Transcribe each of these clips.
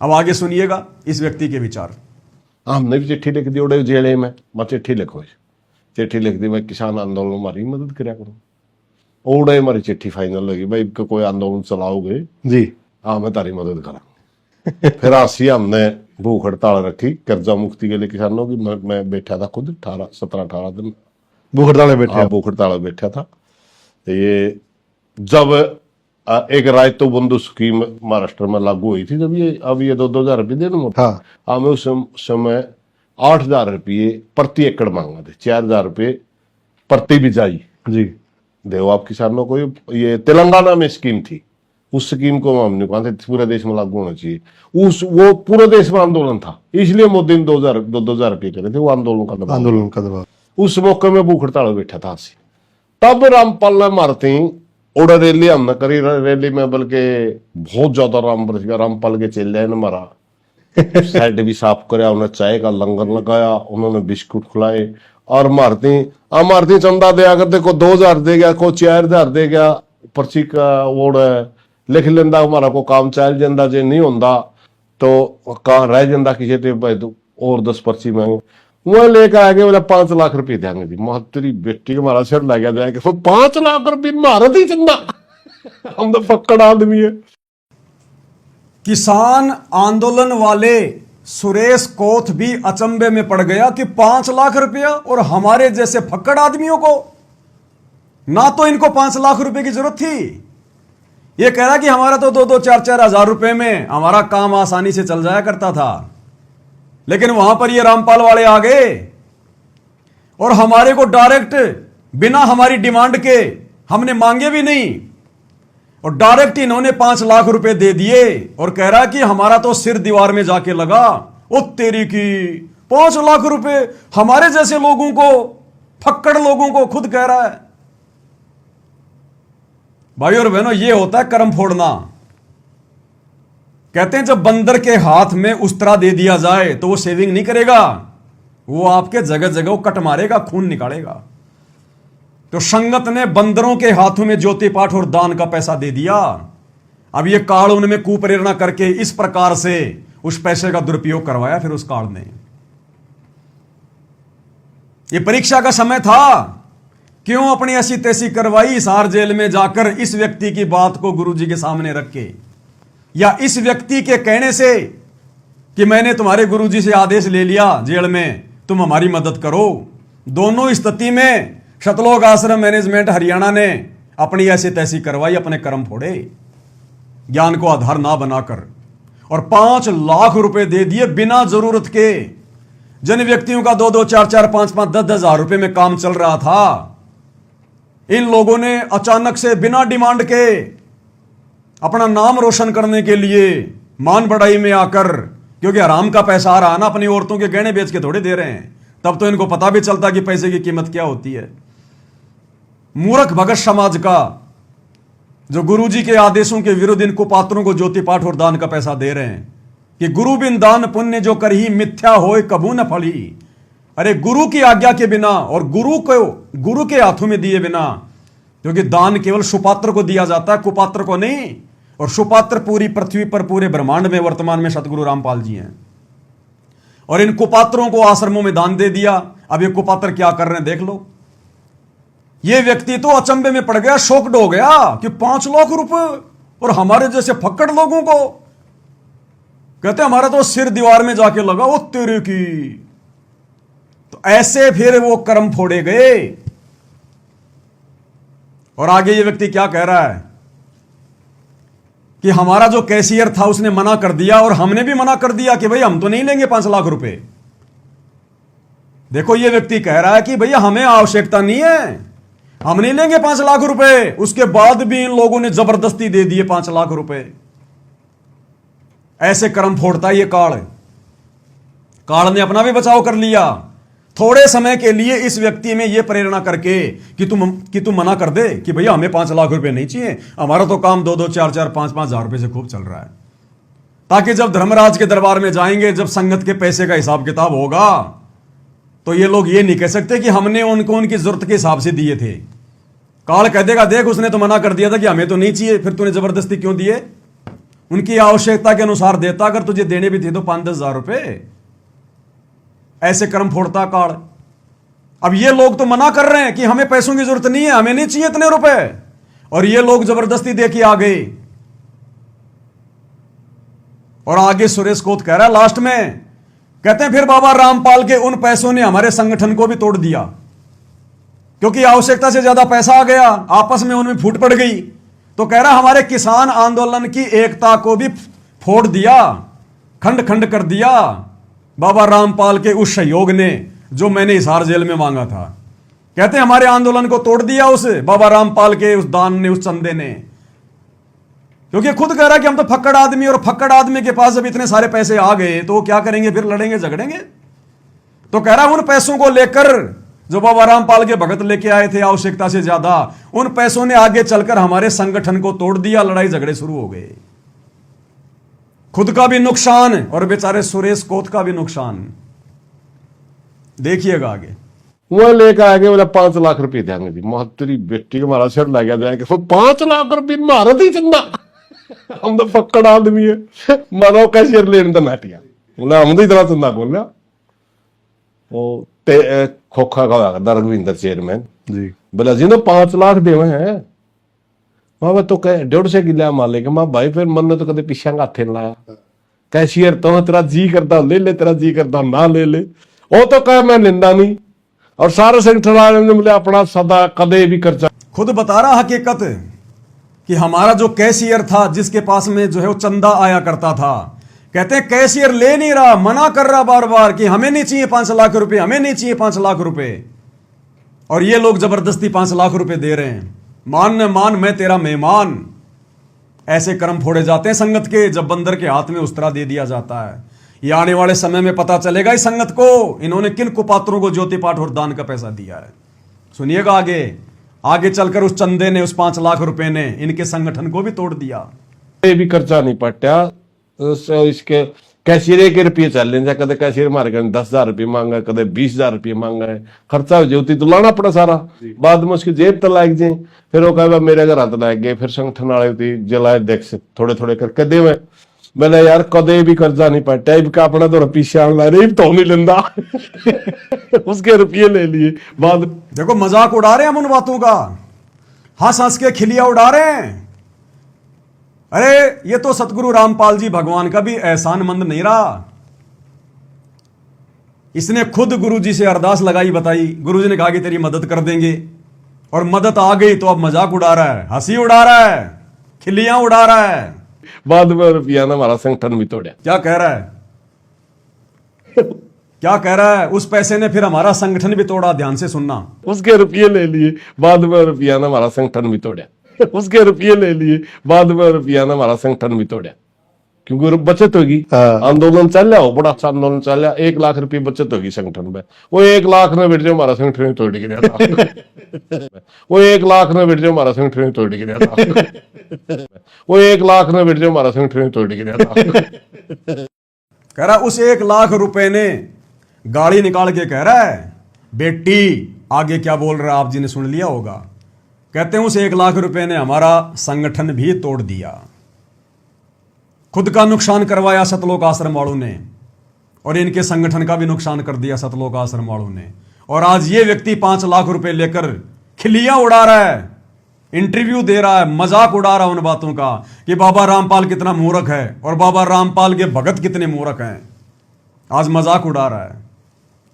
अब आगे सुनिएगा इस व्यक्ति के विचार। हमने भी चिट्ठी लिख दी उड़े जेले में, मैं चिट्ठी लिखो, चिट्ठी लिख दी मैं किसान आंदोलन हमारी मदद कराया करूँ। उड़े हमारी चिट्ठी फाइनल होगी भाई कोई आंदोलन चलाओगे जी, हाँ मैं तारी मदद करा। फिर आसी हमने भूख हड़ताल रखी कर्जा मुक्ति के लिए किसानों की। मैं बैठा था खुद 17-18 दिन भूख हड़ताल में बैठे। हाँ भूख हड़ताल में बैठा था। तो ये जब एक रायतो बंधु स्कीम महाराष्ट्र में लागू हुई थी, जब ये अब ये 2,000 रुपये देने हाँ, हमें उस समय 8,000 रुपये प्रति एकड़ मांगा थे, 4,000 रुपये प्रति बिजाई जी, देव आप किसानों को। ये तेलंगाना में स्कीम थी, उस स्कीम को हमने कहा था पूरे देश में लागू होना चाहिए। वो पूरे देश में आंदोलन था, इसलिए मोदी ने 2,000 रुपये करे थे, वो आंदोलन का दबाव। उस मौके में भूख हड़ताल बैठा था। तब रामपाल ने मारती उड़ा रैली हमने करी, रैली में बल्कि बहुत ज्यादा रामपाल के चेले ने मारा। साइड भी साफ कराया, उन्हें चाय का लंगर लगाया, उन्होंने बिस्कुट खिलाए और मारती चंदा दे अगर देखो 2,000 दे गया, को 4,000 दे गया, पर्ची का वो लिख लेंदा, हमारा को काम चल जाता, जे नहीं होता तो कहाँ रह जाता किसी तो और 10 पर्ची मांगे। वो लेकर आ गए, बोला 5 लाख रुपए देंगे जी। तेरी बेटी के हमारा सिर लग गया जाएगा, 5 लाख रुपये मारा दी चंदा। हम तो पक्कड़ आदमी है। किसान आंदोलन वाले सुरेश कोथ भी अचंभे में पड़ गया कि 5 लाख रुपया, और हमारे जैसे फक्कड़ आदमियों को ना तो इनको 5 लाख रुपए की जरूरत थी। ये कह रहा कि हमारा तो 2-2, 4-4 हजार रुपए में हमारा काम आसानी से चल जाया करता था। लेकिन वहां पर ये रामपाल वाले आ गए और हमारे को डायरेक्ट बिना हमारी डिमांड के, हमने मांगे भी नहीं, और डायरेक्ट इन्होंने 5 लाख रुपए दे दिए और कह रहा कि हमारा तो सिर दीवार में जाके लगा। ओ तेरी की 5 लाख रुपए हमारे जैसे लोगों को, फक्कड़ लोगों को खुद कह रहा है। भाई और बहनों, ये होता है कर्म फोड़ना। कहते हैं जब बंदर के हाथ में उस्तरा दे दिया जाए तो वो सेविंग नहीं करेगा, वो आपके जगह जगह कट मारेगा, खून निकालेगा। तो संगत ने बंदरों के हाथों में ज्योति पाठ और दान का पैसा दे दिया। अब ये काल उनमें कुप्रेरणा करके इस प्रकार से उस पैसे का दुरुपयोग करवाया। फिर उस काल ने, ये परीक्षा का समय था, क्यों अपनी ऐसी तैसी करवाई हिसार जेल में जाकर इस व्यक्ति की बात को गुरुजी के सामने रख के, या इस व्यक्ति के कहने से कि मैंने तुम्हारे गुरुजी से आदेश ले लिया जेल में, तुम हमारी मदद करो। दोनों स्थिति में शतलोक आश्रम मैनेजमेंट हरियाणा ने अपनी ऐसी तैसी करवाई, अपने कर्म फोड़े, ज्ञान को आधार ना बनाकर, और 5 लाख रुपए दे दिए बिना जरूरत के। जिन व्यक्तियों का 2-2, 4-4, 5-5, 10-10 हजार रुपए में काम चल रहा था, इन लोगों ने अचानक से बिना डिमांड के अपना नाम रोशन करने के लिए मान बढ़ाई में आकर, क्योंकि हराम का पैसा आ रहा ना, अपनी औरतों के गहने बेच के थोड़े दे रहे हैं, तब तो इनको पता भी चलता कि पैसे की कीमत क्या होती है। मूर्ख भगत समाज का जो गुरुजी के आदेशों के विरुद्ध इन कुपात्रों को ज्योति पाठ और दान का पैसा दे रहे हैं कि गुरु बिन दान पुण्य जो करही मिथ्या होए कबू न फली। अरे गुरु की आज्ञा के बिना और गुरु के हाथों में दिए बिना, क्योंकि दान केवल सुपात्र को दिया जाता है, कुपात्र को नहीं। और सुपात्र पूरी पृथ्वी पर, पूरे ब्रह्मांड में वर्तमान में सतगुरु रामपाल जी हैं। और इन कुपात्रों को आश्रमों में दान दे दिया। अब ये कुपात्र क्या कर रहे हैं देख लो। ये व्यक्ति तो अचंभे में पड़ गया, शॉक्ड हो गया कि 5 लाख रुपए, और हमारे जैसे फक्कड़ लोगों को कहते हमारा तो सिर दीवार में जाके लगा। वो तेरे की, तो ऐसे फिर वो कर्म फोड़े गए। और आगे ये व्यक्ति क्या कह रहा है कि हमारा जो कैशियर था उसने मना कर दिया, और हमने भी मना कर दिया कि भाई हम तो नहीं लेंगे 5 लाख रुपए। देखो ये व्यक्ति कह रहा है कि भैया हमें आवश्यकता नहीं है, हम नहीं लेंगे 5 लाख रुपए। उसके बाद भी इन लोगों ने जबरदस्ती दे दिए 5 लाख रुपए। ऐसे कर्म फोड़ता है ये काल। काल ने अपना भी बचाव कर लिया थोड़े समय के लिए, इस व्यक्ति में यह प्रेरणा करके कि तुम मना कर दे कि भैया हमें 5 लाख रुपए नहीं चाहिए, हमारा तो काम 2-2, 4-4, 5-5 हजार रुपए से खूब चल रहा है। ताकि जब धर्मराज के दरबार में जाएंगे, जब संगत के पैसे का हिसाब किताब होगा, तो ये लोग ये नहीं कह सकते कि हमने उनको उनकी जरूरत के हिसाब से दिए थे। काल कह देगा देख उसने तो मना कर दिया था कि हमें तो नहीं चाहिए, फिर तूने जबरदस्ती क्यों दिए। उनकी आवश्यकता के अनुसार देता, अगर तुझे देने भी थे तो 5-10 हजार रुपए। ऐसे कर्म फोड़ता काल। अब ये लोग तो मना कर रहे हैं कि हमें पैसों की जरूरत नहीं है, हमें नहीं चाहिए इतने रुपए, और ये लोग जबरदस्ती दे के आ गए। और आगे सुरेश कोत कह रहा है लास्ट में, कहते हैं फिर बाबा रामपाल के उन पैसों ने हमारे संगठन को भी तोड़ दिया, क्योंकि आवश्यकता से ज्यादा पैसा आ गया, आपस में उनमें फूट पड़ गई। तो कह रहा हमारे किसान आंदोलन की एकता को भी फोड़ दिया, खंड खंड कर दिया बाबा रामपाल के उस सहयोग ने जो मैंने हिसार जेल में मांगा था। कहते हैं हमारे आंदोलन को तोड़ दिया उस बाबा रामपाल के उस दान ने, उस चंदे ने, क्योंकि खुद कह रहा है कि हम तो फक्कड़ आदमी, और फक्कड़ आदमी के पास जब इतने सारे पैसे आ गए तो वो क्या करेंगे, फिर लड़ेंगे झगड़ेंगे। तो कह रहा है उन पैसों को लेकर जो बाबा रामपाल के भगत लेके आए थे आवश्यकता से ज्यादा, उन पैसों ने आगे चलकर हमारे संगठन को तोड़ दिया, लड़ाई झगड़े शुरू हो गए। खुद का भी नुकसान और बेचारे सुरेश कोत का भी नुकसान। देखिएगा आगे। वो लेकर आगे बोला 5 लाख रुपए देंगे जी। तेरी बेटी को हमारा सिर लग गया जाएगा, 5 लाख रुपए मारा दी चंदा। हम तो फक्कड़ आदमी है, मानो कैशियर लेने तो नाटिया बोला, हम तो इतना चंदा बोल वो खोखा का रघविंदर चेयरमैन जी बोला जी, 5 लाख देवे हैं। मैं तो कह 150 किला मालिक। मैं भाई फिर मन ने तो कदे पीछा हाथे न लाया। कैशियर तो तेरा जी करता ले ले, तेरा जी करता ना ले ले। वो तो कह मैं लेंदा नहीं, और सारे संगठन वाले ने बोले अपना सदा कदे भी खर्चा। खुद बता रहा हकीकत कि हमारा जो कैशियर था, जिसके पास में जो है वो चंदा आया करता था, कहते हैं कैशियर ले नहीं रहा, मना कर रहा बार बार कि हमें नहीं चाहिए 5 लाख रुपए, हमें नहीं चाहिए 5 लाख रुपए, और ये लोग जबरदस्ती 5 लाख रुपए दे रहे हैं। मान न मान मैं तेरा मेहमान। ऐसे कर्म फोड़े जाते हैं संगत के, जब बंदर के हाथ में उस्तरा दे दिया जाता है। ये आने वाले समय में पता चलेगा इस संगत को इन्होंने किन कुपात्रों को ज्योति पाठ और दान का पैसा दिया है। सुनिएगा आगे, आगे चलकर उस चंदे ने, उस 5 लाख रुपए ने इनके संगठन को भी तोड़ दिया। ये भी खर्चा नहीं पटा इसके। कैशियर के रुपये चल लें, कदे कैशियर हमारे 10,000 रुपये मांगा, कदे 20,000 रुपये मांगा है। खर्चा हो जाती तो लाना पड़ा सारा, बाद में उसकी जेब तो लाग जाए। फिर वो कहे मेरे घर हाथ लाग गए, फिर संगठन वाले जलाए देख से थोड़े थोड़े करके दे। मैंने यार कदे भी कर्जा नहीं पटा, इनका अपना तो पीछे ला रही तो नहीं लेंदा। उसके रुपये ले लिए बाद। देखो मजाक उड़ा रहे हैं हम उन बातों का, हंस हंस के खिलिया उड़ा रहे हैं। अरे ये तो सतगुरु रामपाल जी भगवान का भी एहसानमंद नहीं रहा। इसने खुद गुरु जी से अरदास लगाई, बताई, गुरु जी ने कहा कि तेरी मदद कर देंगे, और मदद आ गई तो अब मजाक उड़ा रहा है, हंसी उड़ा रहा है, खिलियां उड़ा रहा है। बाद में रुपया ने हमारा संगठन भी तोड़ा। क्या कह रहा है, क्या कह रहा है? उस पैसे ने फिर हमारा संगठन भी तोड़ा। ध्यान से सुनना। उसके रुपये ले लिए, बाद में रुपया ने हमारा संगठन भी तोड़ा। उसके रुपये ले लिए, बाद में रुपया ने हमारा संगठन भी तोड़ा, क्योंकि बचत होगी। आंदोलन चल रहा हो, बड़ा अच्छा आंदोलन चल रहा, 1 लाख रुपये बचत होगी संगठन में। वो 1 लाख ने बेटे हमारा संगठन तोड़ गिरा था। वो 1 लाख ने बेटे हमारा संगठन तोड़ गिरा था। वो 1 लाख ने बेटे हमारा संगठन तोड़ गिरा था। कह रहा उस 1 लाख रुपए ने गाड़ी निकाल के कह रहा है, बेटी आगे क्या बोल रहा है आप जी ने सुन लिया होगा। कहते हैं उस 1 लाख रुपए ने हमारा संगठन भी तोड़ दिया, खुद का नुकसान करवाया सतलोक आश्रम वालों ने, और इनके संगठन का भी नुकसान कर दिया सतलोक आश्रम वालों ने। और आज ये व्यक्ति 5 लाख रुपए लेकर खिलियां उड़ा रहा है, इंटरव्यू दे रहा है, मजाक उड़ा रहा है उन बातों का कि बाबा रामपाल कितना मूर्ख है और बाबा रामपाल के भगत कितने मूर्ख हैं। आज मजाक उड़ा रहा है।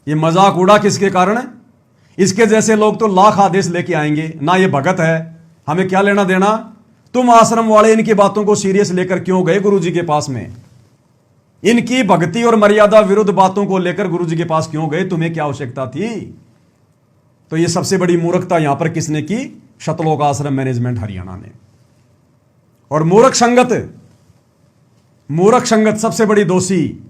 ये मजाक उड़ा किसके कारण है? इसके जैसे लोग तो लाख आदेश लेके आएंगे, ना ये भगत है, हमें क्या लेना देना। तुम आश्रम वाले इनकी बातों को सीरियस लेकर क्यों गए गुरुजी के पास में? इनकी भक्ति और मर्यादा विरुद्ध बातों को लेकर गुरुजी के पास क्यों गए? तुम्हें क्या आवश्यकता थी? तो ये सबसे बड़ी मूर्खता यहां पर किसने की? सतलोक आश्रम मैनेजमेंट हरियाणा ने। और मूर्ख संगत सबसे बड़ी दोषी।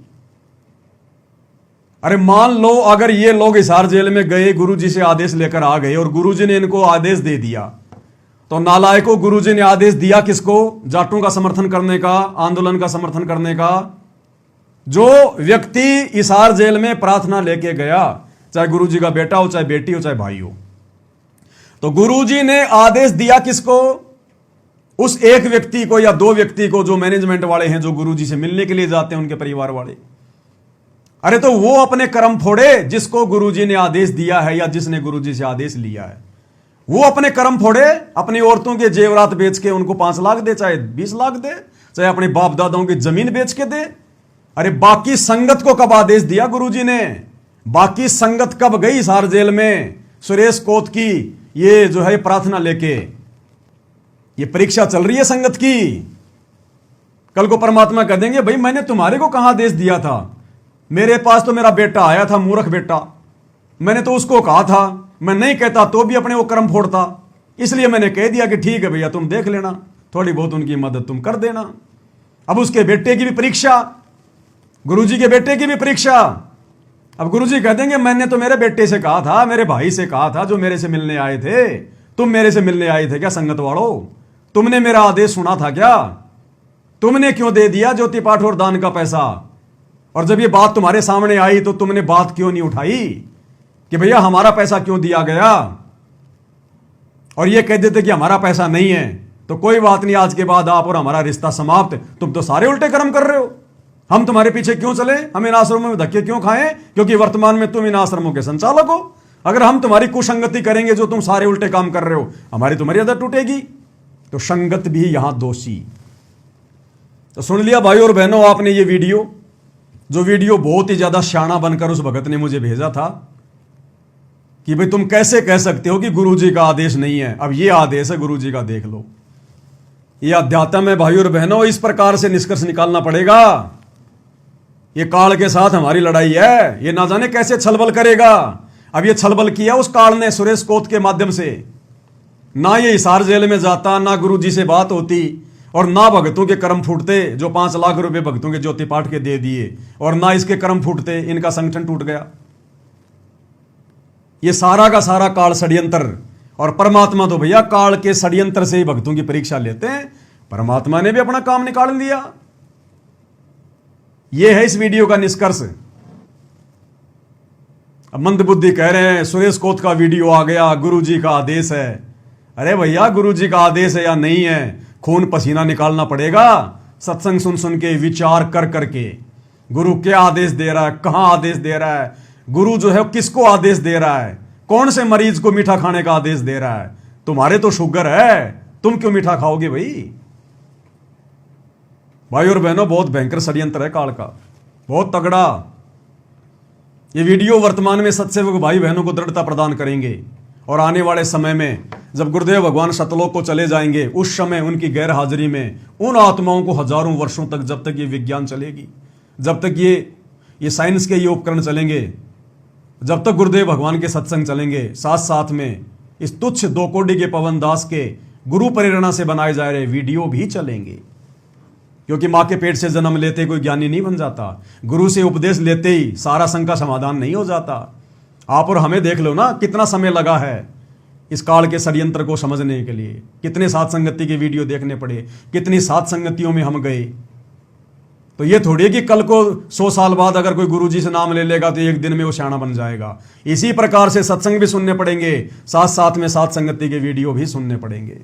अरे मान लो अगर ये लोग हिसार जेल में गए, गुरुजी से आदेश लेकर आ गए और गुरुजी ने इनको आदेश दे दिया, तो नालायकों गुरुजी ने आदेश दिया किसको? जाटों का समर्थन करने का, आंदोलन का समर्थन करने का। जो व्यक्ति हिसार जेल में प्रार्थना लेके गया, चाहे गुरुजी का बेटा हो, चाहे बेटी हो, चाहे भाई हो, तो गुरुजी ने आदेश दिया किसको? उस एक व्यक्ति को या दो व्यक्ति को जो मैनेजमेंट वाले हैं, जो गुरुजी से मिलने के लिए जाते हैं, उनके परिवार वाले, अरे तो वो अपने कर्म फोड़े जिसको गुरुजी ने आदेश दिया है या जिसने गुरुजी से आदेश लिया है, वो अपने कर्म फोड़े, अपनी औरतों के जेवरात बेच के उनको 5 लाख दे, चाहे 20 लाख दे, चाहे अपने बाप दादाओं की जमीन बेच के दे। अरे बाकी संगत को कब आदेश दिया गुरुजी ने? बाकी संगत कब गई हिसार जेल में सुरेश कोत की ये जो है प्रार्थना लेके? ये परीक्षा चल रही है संगत की। कल को परमात्मा कह देंगे, भाई मैंने तुम्हारे को कहां आदेश दिया था? मेरे पास तो मेरा बेटा आया था, मूर्ख बेटा, मैंने तो उसको कहा था, मैं नहीं कहता तो भी अपने वो कर्म फोड़ता, इसलिए मैंने कह दिया कि ठीक है भैया तुम देख लेना, थोड़ी बहुत उनकी मदद तुम कर देना। अब उसके बेटे की भी परीक्षा, गुरुजी के बेटे की भी परीक्षा। अब गुरुजी कह देंगे, मैंने तो मेरे बेटे से कहा था, मेरे भाई से कहा था, जो मेरे से मिलने आए थे, तुम मेरे से मिलने आए थे क्या संगत वालों? तुमने मेरा आदेश सुना था क्या? तुमने क्यों दे दिया ज्योति पाठ और दान का पैसा? और जब ये बात तुम्हारे सामने आई तो तुमने बात क्यों नहीं उठाई कि भैया हमारा पैसा क्यों दिया गया? और ये कह देते कि हमारा पैसा नहीं है तो कोई बात नहीं, आज के बाद आप और हमारा रिश्ता समाप्त। तुम तो सारे उल्टे कर्म कर रहे हो, हम तुम्हारे पीछे क्यों चले, हम इन आश्रमों में धक्के क्यों खाएं? क्योंकि वर्तमान में तुम इन आश्रमों के संचालक हो। अगर हम तुम्हारी कुसंगति करेंगे, जो तुम सारे उल्टे काम कर रहे हो, हमारी तुम्हारी आदत टूटेगी। तो संगत भी यहां दोषी। तो सुन लिया भाई और बहनों आपने ये वीडियो, जो वीडियो बहुत ही ज्यादा शाना बनकर उस भगत ने मुझे भेजा था कि भाई तुम कैसे कह सकते हो कि गुरुजी का आदेश नहीं है? अब ये आदेश है गुरुजी का, देख लो। ये अध्यात्म है भाई और बहनों, इस प्रकार से निष्कर्ष निकालना पड़ेगा। ये काल के साथ हमारी लड़ाई है, ये ना जाने कैसे छलबल करेगा। अब ये छलबल किया उस काल ने सुरेश कोत के माध्यम से। ना ये हिसार जेल में जाता, ना गुरुजी से बात होती, और ना भक्तों के कर्म फूटते जो 5 लाख रुपए भक्तों के ज्योति पाठ के दे दिए, और ना इसके कर्म फूटते, इनका संगठन टूट गया। ये सारा का सारा काल षड्यंत्र। और परमात्मा तो भैया काल के षड्यंत्र से ही भक्तों की परीक्षा लेते हैं। परमात्मा ने भी अपना काम निकाल लिया। यह है इस वीडियो का निष्कर्ष। अब मंदबुद्धि कह रहे हैं सुरेश कोत का वीडियो आ गया, गुरुजी का आदेश है। अरे भैया गुरुजी का आदेश है या नहीं है, खून पसीना निकालना पड़ेगा। सत्संग सुन सुन के, विचार कर करके, गुरु क्या आदेश दे रहा है, कहां आदेश दे रहा है, गुरु जो है किसको आदेश दे रहा है, कौन से मरीज को मीठा खाने का आदेश दे रहा है। तुम्हारे तो शुगर है, तुम क्यों मीठा खाओगे भाई और बहनों? बहुत भयंकर षड्यंत्र है काल का, बहुत तगड़ा। ये वीडियो वर्तमान में सत्सेवक भाई बहनों को दृढ़ता प्रदान करेंगे। और आने वाले समय में जब गुरुदेव भगवान सतलोक को चले जाएंगे, उस समय उनकी गैर हाजिरी में उन आत्माओं को हजारों वर्षों तक, जब तक ये विज्ञान चलेगी, जब तक ये साइंस के ये उपकरण चलेंगे, जब तक गुरुदेव भगवान के सत्संग चलेंगे, साथ साथ में इस तुच्छ 2 कोड़ी के पवन दास के गुरु प्रेरणा से बनाए जा रहे वीडियो भी चलेंगे। क्योंकि मां के पेट से जन्म लेते कोई ज्ञानी नहीं बन जाता, गुरु से उपदेश लेते ही सारा संग का समाधान नहीं हो जाता। आप और हमें देख लो ना, कितना समय लगा है इस काल के षड्यंत्र को समझने के लिए। कितने साथ संगति के वीडियो देखने पड़े, कितनी साथ संगतियों में हम गए। तो ये थोड़ी है कि कल को 100 साल बाद अगर कोई गुरुजी से नाम ले लेगा तो एक दिन में वो शाना बन जाएगा। इसी प्रकार से सत्संग भी सुनने पड़ेंगे, साथ साथ में साथ संगति के वीडियो भी सुनने पड़ेंगे।